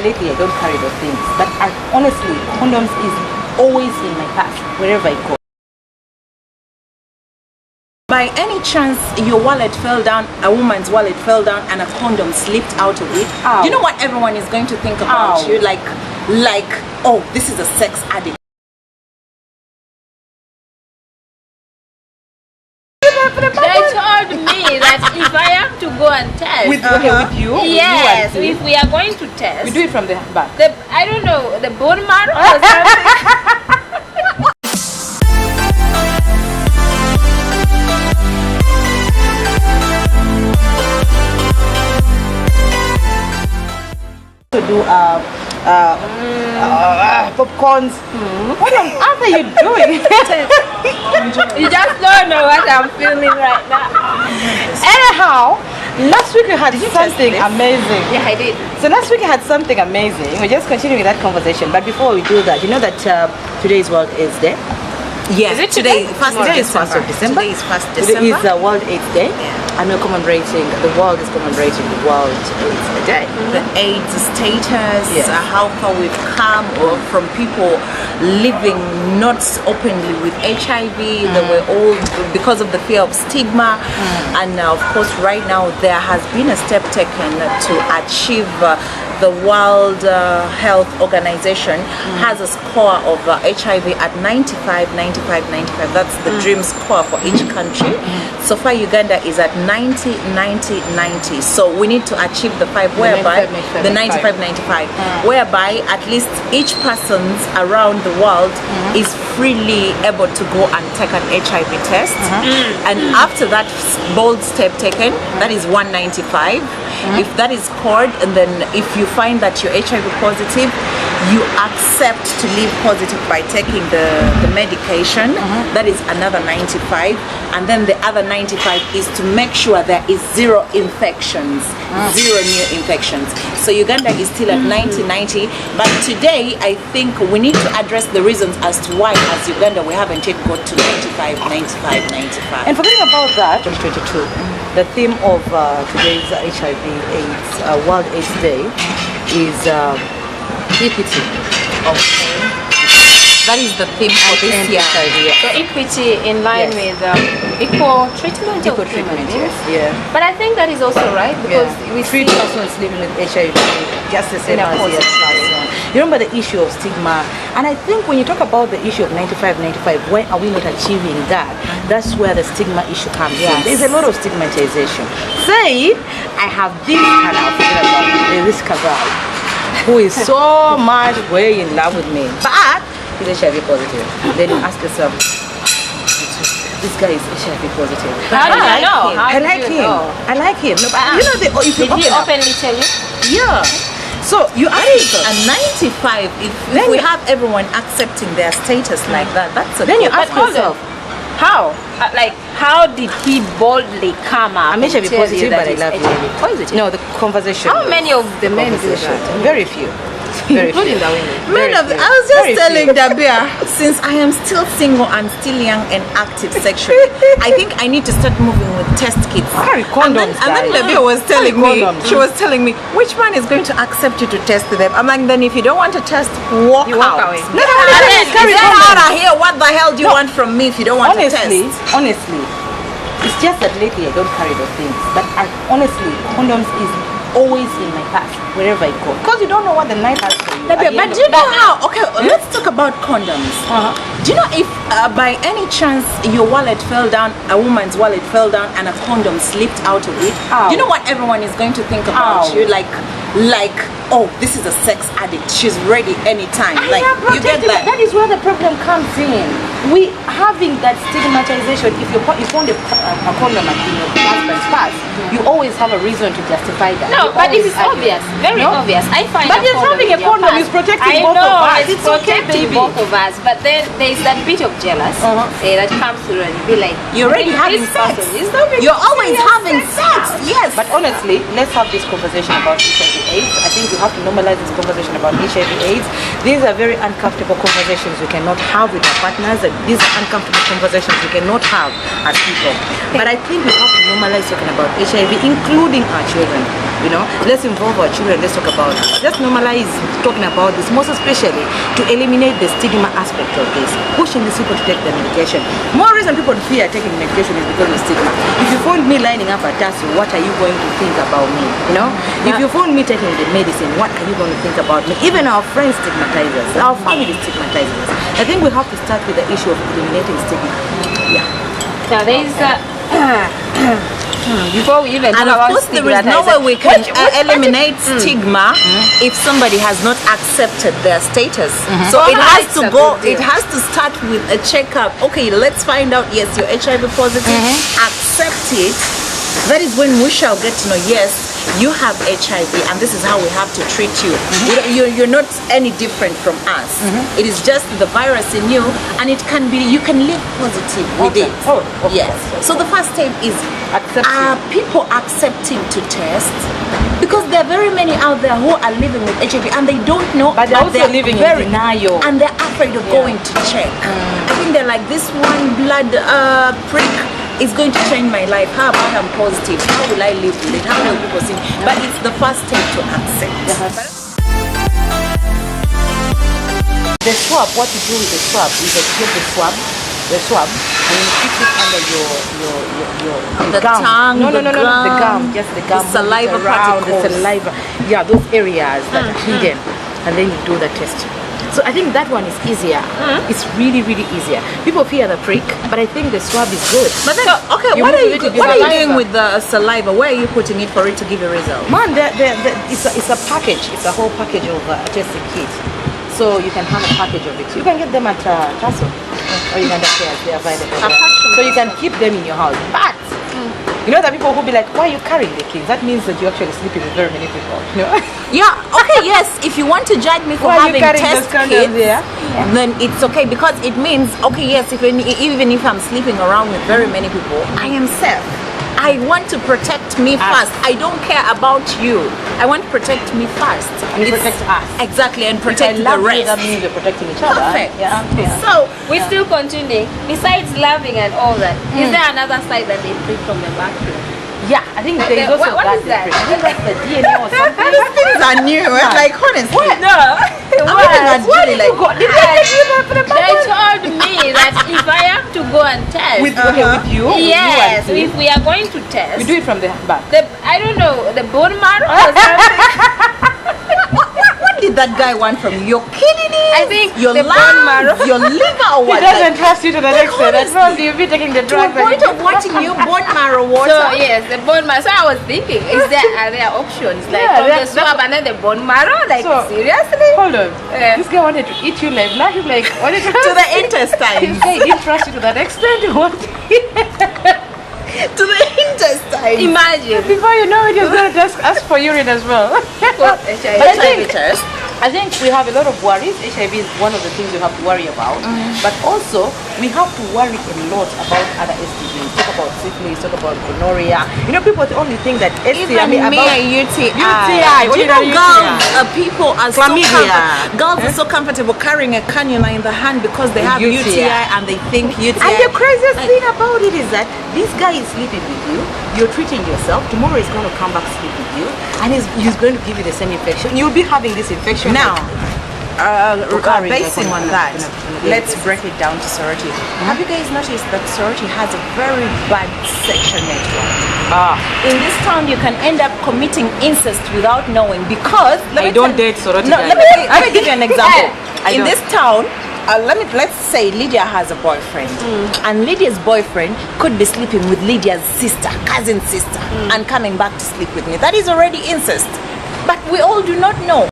lately I don't carry those things, but honestly, condoms is always in my purse wherever I go. By any chance your wallet fell down, a woman's wallet fell down, and a condom slipped out of it, do you know what everyone is going to think about you? Like, oh, this is a sex addict. They told me that if I have to go and test with you, yes, if we are going to test, we do it from the back. I don't know, the bone marrow or something. To do popcorns. What on earth are you doing? You just don't know what I'm feeling right now. Anyhow, last week we had something amazing. Yeah, I did. So last week we had something amazing. We're just continuing that conversation. But before we do that, you know that today is World AIDS Day? Is Yes. it today? Today is 1st of December. Today is 1st December. Today is World AIDS Day. Yeah. And we're commemorating, the world is commemorating the World AIDS Day. The AIDS status, how far we've come from people living not openly with HIV, that we're all, because of the fear of stigma. And of course right now there has been a step taken to achieve the World Health Organization has a score of HIV at 95. That's the dream score for each country. So far Uganda is at 90. So we need to achieve the 5, whereby the 95, whereby at least each person around the world is freely able to go and take an HIV test. And after that bold step taken, that is 195. If that is scored, and then if you find that you're HIV positive, you accept to live positive by taking the medication. That is another 95. And then the other 95 is to make sure there is 0 infections, 0 new infections. So Uganda is still at 90. But today I think we need to address the reasons as to why as Uganda we haven't yet got to 95. And forgetting about that, 2022, the theme of today's HIV AIDS World AIDS Day is equity. Okay. That is the theme for this year. So equity in line with equal treatment. Equal treatment, yes. Yeah. But I think that is also right, because we treat see persons living with HIV just the same as the you remember the issue of stigma, and I think when you talk about the issue of 95, why are we not achieving that? That's where the stigma issue comes in. There's a lot of stigmatization. Say, I have this canal, forget about it, this cabal, who is so much way in love with me, but he's HIV positive. Then you ask yourself, this guy is HIV positive. How do you know? I like him. No, but you know, if you did he openly tell you? Yeah. So you ask a 95. If we have everyone accepting their status like that, that's a then you ask yourself, how? Like, how did he boldly come up? I'm HIV positive, but I love you. Positive. No, the conversation. How many of the men do that? Very few. Including the women. I was just telling Dabia, since I am still single and still young and active sexually, I think I need to start moving with test kits. Condoms, and then Dabia was telling me, she was telling me, which man is going to accept you to test them? I'm like, then if you don't want to test, walk out. Away. No, get out of here. What the hell do you want from me if you don't want to test? Honestly, it's just that lately I don't carry those things. But honestly, condoms is always in my purse wherever I go, because you don't know what the night has for you. But do you know how? Okay, let's talk about condoms. Do you know if by any chance your wallet fell down, a woman's wallet fell down, and a condom slipped out of it? Do you know what everyone is going to think about you? Like, oh, this is a sex addict. She's ready anytime. Like, you get that? That is where the problem comes in. We having that stigmatization. If you found a condom in your husband's purse, you always have a reason to justify that. No, but it is obvious, very obvious. I find. But just having a condom is protecting both of us. It's protecting both of us. But then there is that bit of jealous that comes through, and you be like, you're already having sex. You're always having sex. Yes. But honestly, let's have this conversation about HIV/AIDS. I think we have to normalize this conversation about HIV/AIDS. These are very uncomfortable conversations we cannot have with our partners, and these are uncomfortable conversations we cannot have as people. But I think we have to normalize talking about HIV, including our children. Let's involve our children. Let's talk about it. Let's normalize talking about this, most especially to eliminate the stigma aspect of this, pushing these people to take their medication. More reason people fear taking medication is because of stigma. If you find me lining up at TASU, what are you going to think about me? If you find me taking the medicine, what are you going to think about me? Even our friends stigmatize us, our family stigmatizes us. I think we have to start with the issue of eliminating stigma. Yeah. Now there is before we even talk And of about course, there is no way we can eliminate stigma if somebody has not accepted their status. So it has to go. It has to start with a checkup. Okay, let's find out. Yes, you're HIV positive. Accept it. That is when we shall get to know. Yes, you have HIV, and this is how we have to treat you. You're not any different from us. It is just the virus in you, and it can be. You can live positive with it. Yes. So the first step is people accepting to test, because there are very many out there who are living with HIV and they don't know, but they're also living in denial, and they're afraid of going to check. I think they're like, this one blood prick is going to change my life. How about I'm positive? How will I live with it? How will people see? But it's the first step to accept. The swab, what you do with the swab is that you get the swab, and you keep it under your gum. Tongue, no, the gum, just the gum. The saliva around particles. the saliva. Yeah, those areas that are hidden, and then you do the test. So I think that one is easier. It's really, really easier. People fear the prick, but I think the swab is good. But then, okay, what are you doing with the saliva? Where are you putting it for it to give a result? Man, it's a package. It's a whole package of a testing kit. So you can have a package of it. You can get them at TASU, or you can get they're available. So you can keep them in your house. But you know that people who be like, why are you carrying the kids? That means that you're actually sleeping with very many people. Yeah, okay, yes. If you want to judge me for having test kits, then it's okay, because it means, okay, yes, even if I'm sleeping around with very many people, I am safe. I want to protect me first. I don't care about you. I want to protect me first. And protect us. Exactly, and protect the rest. That means you're protecting each other. Perfect. Yeah. So we're still continuing. Besides loving and all that, is there another side that they bring from the background? Yeah, I think there is also what is that? I think that's the DNA or something. These things are new. It's like, honestly. No. They They told me that if I have to go and test, with you, yes, if we are going to test, we do it from the back. I don't know, the bone marrow or something. What did that guy want from you? Your kidney? I think your the bone marrow, your liver, or what? He doesn't trust you to the next step. That's why you'll be taking the To drug. the point of wanting you bone marrow water. So yes, the bone marrow. So I was thinking, are there options like from the swab and then the bone marrow? Like seriously? Hold on. This guy wanted to eat you like wanted to the intestine. This guy didn't trust you to that extent. What? To the intestine. Imagine. Before you know it, you're going to just ask for urine as well. HIV test. I think we have a lot of worries. HIV is one of the things we have to worry about. But also, we have to worry a lot about other STDs. Talk about syphilis, talk about gonorrhea. People only think that STD, UTI. People are girls are so comfortable carrying a cannula in the hand because they have UTI and they think UTI. And the craziest thing about it is that this guy is sleeping with you. You're treating yourself. Tomorrow he's going to come back sleep with you, and he's going to give you the same infection. You'll be having this infection now. Basing on that, let's break it down to sorority. Have you guys noticed that sorority has a very bad sexual network? In this town, you can end up committing incest without knowing, because I don't date sorority. No, let me give you an example. In this town, let's say Lydia has a boyfriend, and Lydia's boyfriend could be sleeping with Lydia's cousin sister, and coming back to sleep with me. That is already incest. But we all do not know.